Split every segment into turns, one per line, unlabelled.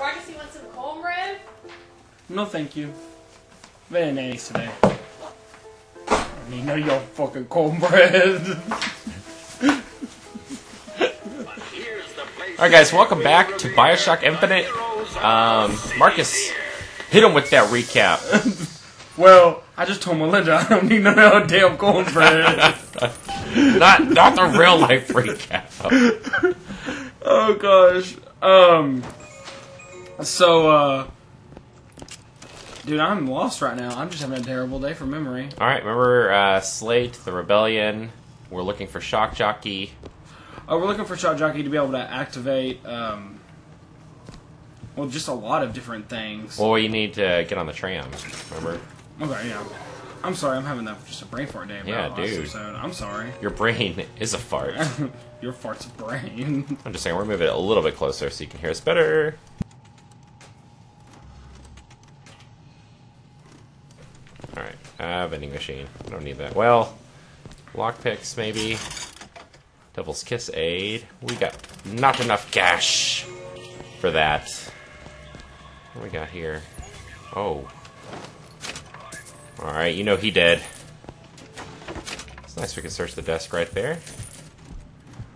Marcus, you want some cornbread?
No, thank you. Very nice today. I need none of your fucking cornbread.
Alright guys, welcome back to BioShock Infinite. Marcus, hit him with that recap.
Well, I just told Melinda I don't need none of her damn cornbread.
not the real life recap.
Oh gosh. Dude, I'm lost right now. I'm just having a terrible day from memory.
Alright, remember Slate, the Rebellion. We're looking for Shock Jockey.
Oh, we're looking for Shock Jockey to be able to activate, well, just a lot of different things.
Well, you need to get on the tram, remember?
Okay, yeah. I'm sorry, I'm having just a brain fart day.
Yeah,
about last
dude.
episode. I'm sorry.
Your brain is a fart.
Your fart's a brain.
I'm just saying, we're moving it a little bit closer so you can hear us better. Alright, vending machine. I don't need that. Well, lockpicks, maybe. Devil's Kiss aid. We got not enough cash for that. What do we got here? Oh. Alright, you know he dead. It's nice we can search the desk right there.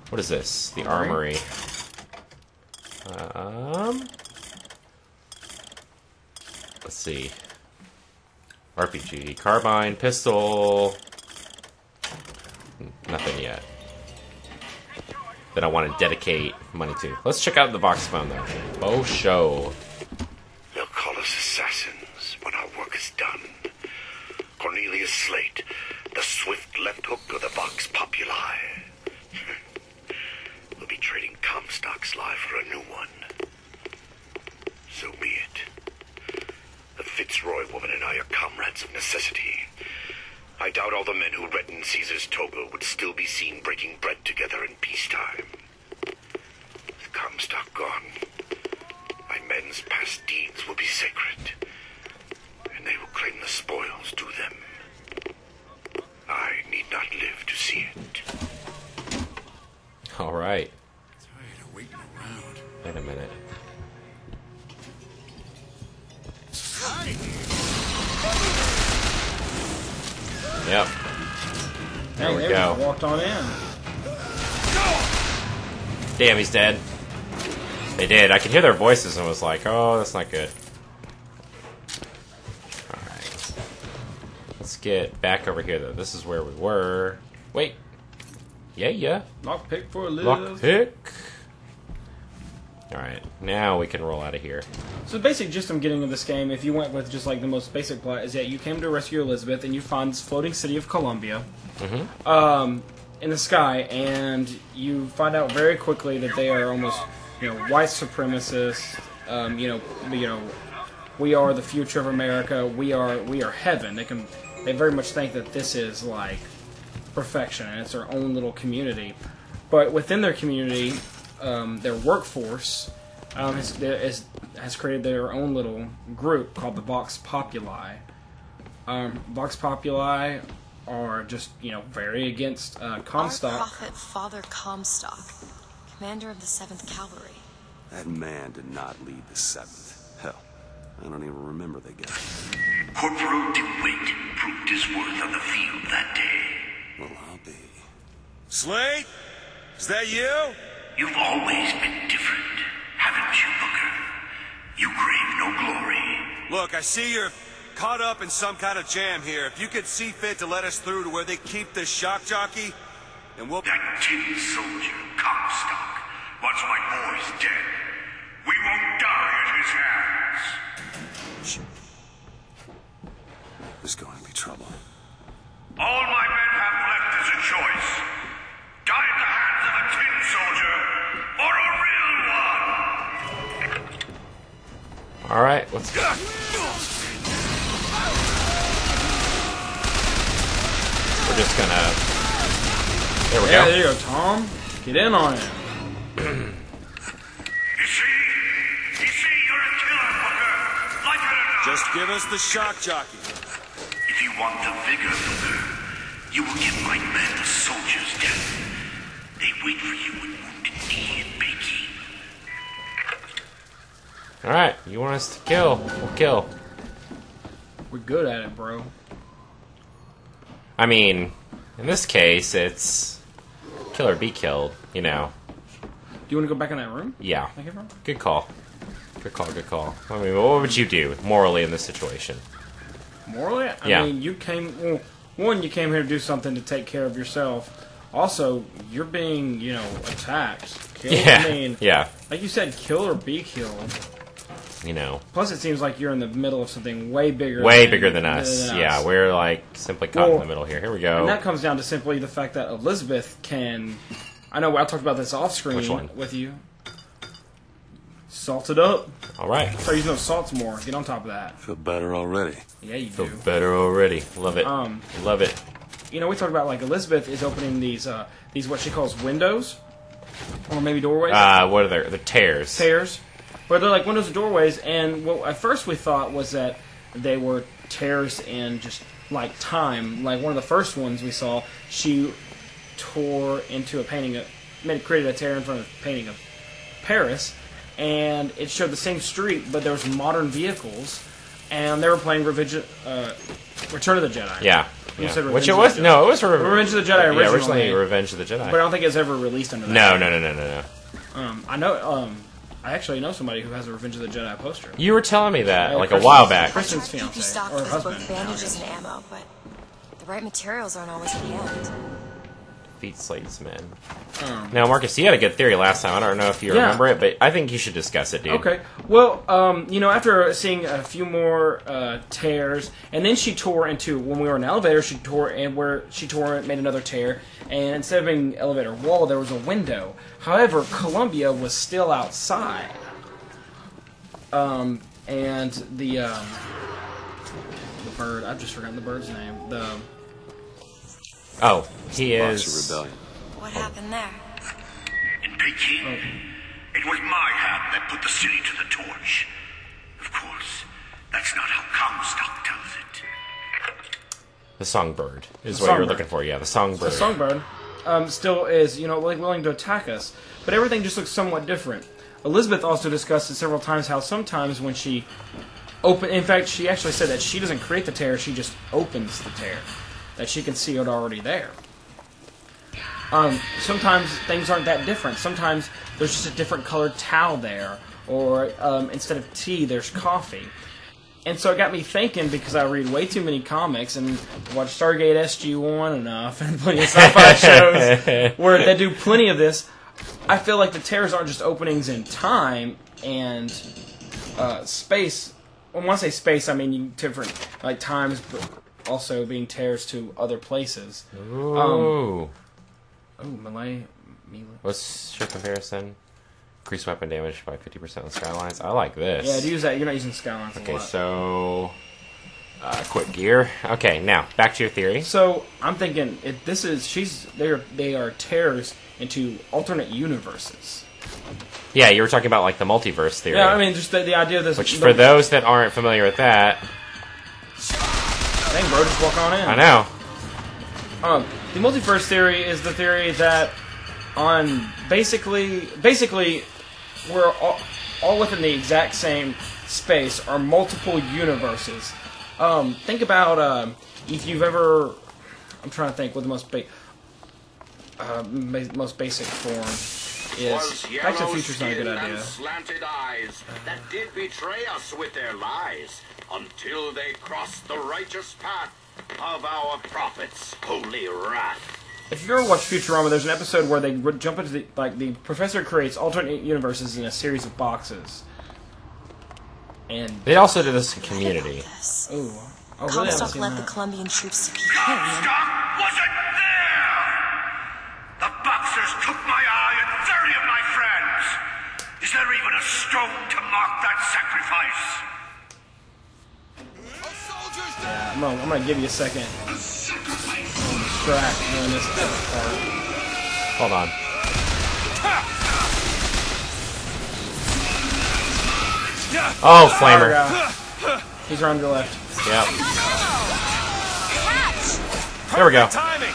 What is this? The armory. Let's see. RPG. Carbine, pistol. Nothing yet. That I want to dedicate money to. Let's check out the box phone though. Oh, show.
They'll call us assassins when our work is done. Cornelius Slate, the swift left hook of the Vox Populi. We'll be trading Comstock's life for a new one. So be it. The Fitzroy woman and I are comrades of necessity. I doubt all the men who reddened Caesar's toga would still be seen breaking bread together in peacetime. With Comstock gone, my men's past deeds will be sacred, and they will claim the spoils due them. I need not live to see it.
Alright.
Tired of waiting around.
Wait a minute. Yep. There we go.
Walked on in.
Damn, he's dead. They did. I could hear their voices and was like, oh, that's not good. Alright. Let's get back over here, though. This is where we were. Wait. Yeah.
Lockpick for a live.
Lockpick. Alright. Now we can roll out of here.
So the basic gist I'm getting of this game, if you went with just like the most basic plot, is that you came to rescue Elizabeth and you find this floating city of Columbia in the sky, and you find out very quickly that they are almost, white supremacists. We are the future of America. We are heaven. They very much think that this is like perfection and it's their own little community. But within their community, their workforce has created their own little group called the Vox Populi. Vox Populi are just, very against Comstock.
Our prophet, Father Comstock, commander of the 7th Cavalry.
That man did not lead the 7th. Hell, I don't even remember the guy.
Corporal DeWitt proved his worth on the field that day.
Well, I'll be.
Slate? Is that you?
You've always been different, haven't you, Booker? You crave no glory.
Look, I see you're caught up in some kind of jam here. If you could see fit to let us through to where they keep this shock jockey, then we'll...
That tin soldier, Comstock, once my boy's dead. We won't die at his hands.
There's going to be trouble.
All my men have left is a choice. Die at the hands of a tin soldier, or a real one!
Alright, let's go. We're just gonna... There we go.
There you go, Tom. Get in on it.
You see, you're a killer, Booker. Like it or not.
Just give us the shock jockey.
If you want the vigor, Booker, you will give my men a soldier's death. They wait for you with wounded knee and Bakey.
Alright, you want us to kill? We'll kill.
We're good at it, bro.
I mean, in this case, it's kill or be killed, you know.
Do you want to go back in that room?
Yeah.
Thank you, bro.
Good call. Good call, good call. I mean, what would you do morally in this situation?
Morally?
Yeah.
I mean, you came... Well, one, you came here to do something to take care of yourself. Also, you're being, you know, attacked. Killed.
Yeah.
I mean,
Yeah.
like you said, kill or be killed.
You know.
Plus, it seems like you're in the middle of something way bigger
than us. Yeah, we're like simply caught in the middle here. Here we go.
And that comes down to simply the fact that Elizabeth can... I know I talked about this off screen
Which one?
with you. Salt it up.
Alright.
Start using those salts more. Get on top of that.
Feel better already.
Yeah, you
Feel
do.
better already. Love it. Love it.
You know, we talked about, like, Elizabeth is opening these what she calls windows. Or maybe doorways.
What are they? The tears.
Tears. But they're like windows and doorways, and what at first we thought was that they were tears in just, like, time. Like, one of the first ones we saw, she tore into a painting created a tear in front of a painting of Paris, and it showed the same street, but there was modern vehicles, and they were playing Return of the Jedi.
Yeah.
You said
Which
Revenge
it
of
was?
the Jedi.
No, it was
Revenge of the Jedi originally.
Yeah, originally Revenge of the Jedi.
But I don't think it's ever released under that.
No.
I know. I actually know somebody who has a Revenge of the Jedi poster.
You were telling me that like a
Kristen's-
while back.
Kristen's
Keep you
fiance
stocked
or
with
husband.
both bandages and ammo, but the right materials aren't always at the end.
Defeat Slade's men. Now, Marcus, you had a good theory last time. I don't know if you remember it, but I think you should discuss it, dude.
Okay. Well, you know, after seeing a few more tears, and then she tore into, when we were in the elevator, she tore, made another tear, and instead of being elevator wall, there was a window. However, Columbia was still outside. And the bird, I've just forgotten the bird's name.
Oh, he
Boxer
is...
Rebellion.
What happened there?
In Peking, it was my hand that put the city to the torch. Of course, that's not how Comstock tells it.
The Songbird is what you were looking for. Yeah, the Songbird.
The Songbird still is, you know, like willing to attack us, but everything just looks somewhat different. Elizabeth also discussed it several times how sometimes when she in fact, she actually said that she doesn't create the tear, she just opens the tear, that she can see it already there. Sometimes things aren't that different. Sometimes there's just a different colored towel there, or instead of tea, there's coffee. And so it got me thinking, because I read way too many comics and watch Stargate SG-1 enough and plenty of sci-fi shows where they do plenty of this. I feel like the tears aren't just openings in time and space. When I say space, I mean different like times, but also being tears to other places.
Ooh.
Melee.
What's your comparison? Increase weapon damage by 50% on Skylines. I like this.
Yeah, to use that. You're not using Skylines a lot.
Okay, so... quick gear. Okay, now, back to your theory.
So, I'm thinking, they are tears into alternate universes.
Yeah, you were talking about, like, the multiverse theory.
Yeah, I mean, just the idea of this...
Which, for those that aren't familiar with that...
Dang, bro, just walk on in.
I know.
The multiverse theory is the theory that on basically we're all within the exact same space are multiple universes. Think about if you've ever... I'm trying to think what the most basic form is. Back to the Future's not a good idea.
Slanted eyes that did betray us with their lies until they crossed the righteous path of our prophet's holy wrath.
If you've ever watched Futurama, there's an episode where they jump into the professor creates alternate universes in a series of boxes. And
they also did this in Community.
Ooh. Oh, really?
Comstock led the Colombian troops to Peking.
Comstock wasn't there! The boxers took my eye and 30 of my friends! Is there even a stone to mark that sacrifice?
Yeah, I'm gonna give you a second. Distract during this part.
Hold on. Oh, Flamer.
He's around your left.
Yep. There we go.
Timing.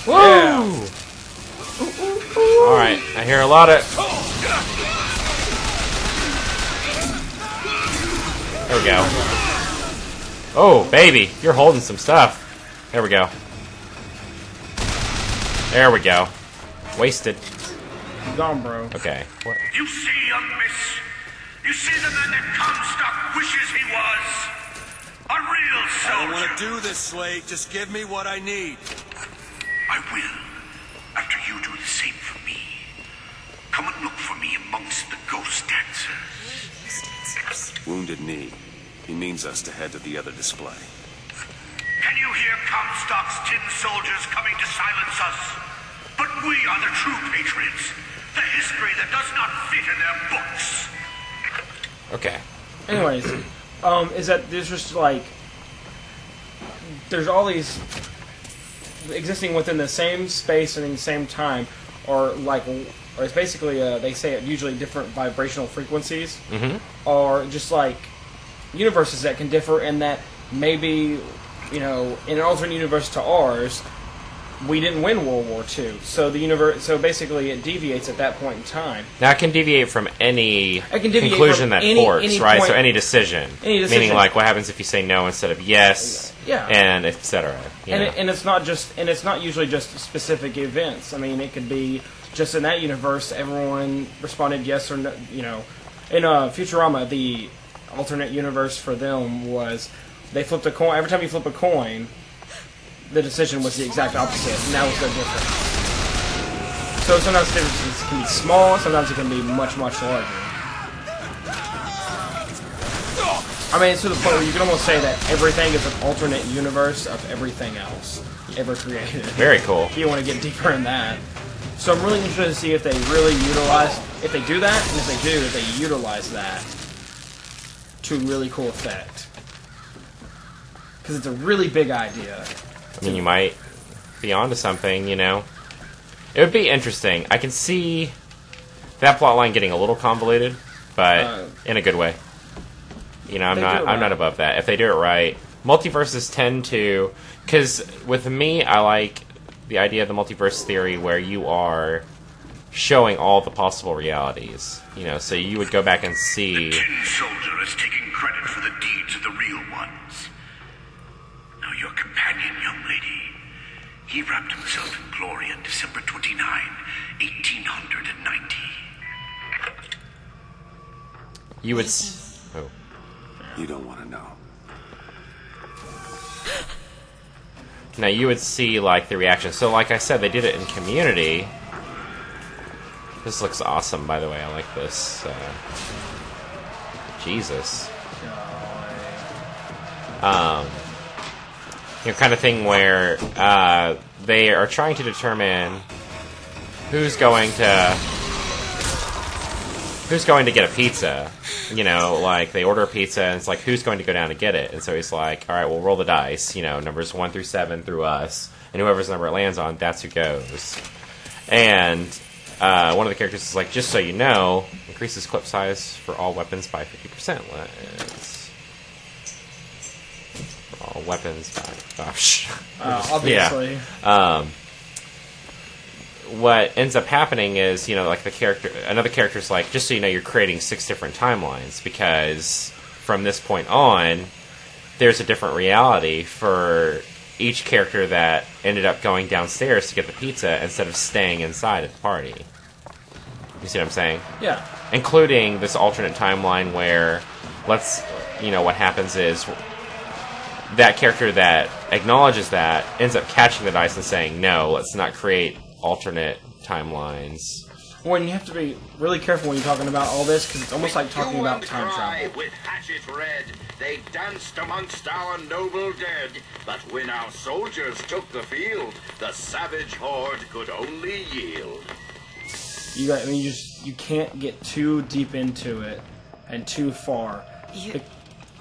Woo! Alright, I hear a lot of... There we go. Oh, baby, you're holding some stuff. There we go. There we go. Wasted.
Gone, bro.
Okay. What?
You see, young miss? You see the man that Comstock wishes he was? A real
I
soldier.
don't want to do this, Slade. Just give me what I need.
I will, after you do the same for me. Come and look for me amongst the ghost dancers.
Wounded Knee. He means us to head to the other display.
Can you hear Comstock's tin soldiers coming to silence us? But we are the true patriots. The history that does not fit in their books.
Okay.
Anyways, is that there's just like there's all these existing within the same space and in the same time, or it's basically they say it usually different vibrational frequencies, or just like universes that can differ in that maybe in an alternate universe to ours, we didn't win World War II, so the universe. So basically, it deviates at that point in time.
Now, it can deviate from any
deviate
conclusion
from
that
any
forks, right?
point-
So any decision. Meaning, like, what happens if you say no instead of yes,
Yeah.
and etc.
And it's not usually just specific events. I mean, it could be just in that universe, everyone responded yes or no. In Futurama, the alternate universe for them was they flipped a coin. Every time you flip a coin, the decision was the exact opposite, and that was no different. So sometimes differences can be small, sometimes it can be much, much larger. I mean, it's to the point where you can almost say that everything is an alternate universe of everything else ever created.
Very cool.
If you want to get deeper in that. So I'm really interested to see if they really if they do that, and if they do, if they utilize that to really cool effect. Because it's a really big idea.
I mean, you might be onto something, It would be interesting. I can see that plotline getting a little convoluted, but in a good way. I'm not above that. If they do it right, multiverses tend to, because with me, I like the idea of the multiverse theory where you are showing all the possible realities. So you would go back and see.
The tin soldier is taking credit for the deeds of the real ones. Now your companion, young lady, he wrapped himself in glory on December 29, 1890.
You would. Oh.
You don't want to know.
Now you would see like the reaction. So like I said, they did it in Community. This looks awesome, by the way. I like this. Jesus. Kind of thing where they are trying to determine who's going to get a pizza. Like they order a pizza and it's like who's going to go down to get it. And so he's like, all right, we'll roll the dice. Numbers 1 through 7 through us, and whoever's number it lands on, that's who goes. And one of the characters is like, just so you know, increases clip size for all weapons by 50%. All weapons by gosh.
Obviously.
Yeah. What ends up happening is, like another character's like, just so you know, you're creating 6 different timelines because from this point on, there's a different reality for each character that ended up going downstairs to get the pizza instead of staying inside at the party. You see what I'm saying?
Yeah.
Including this alternate timeline where, what happens is that character that acknowledges that ends up catching the dice and saying, no, let's not create alternate timelines.
Well, you have to be really careful when you're talking about all this, because it's almost like talking about time travel.
With hatchet red, they danced amongst our noble dead. But when our soldiers took the field, the savage horde could only yield.
You can't get too deep into it and too far.
You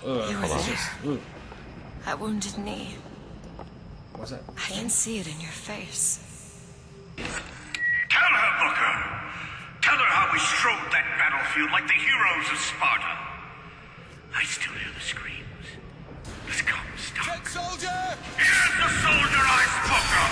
were there. That wounded knee.
What's that?
I can see it in your face.
Tell her, Booker. Tell her how we strode that battlefield like the heroes of Sparta. I still hear the screams. This Comstock.
Dead soldier!
Here's the soldier I spoke of.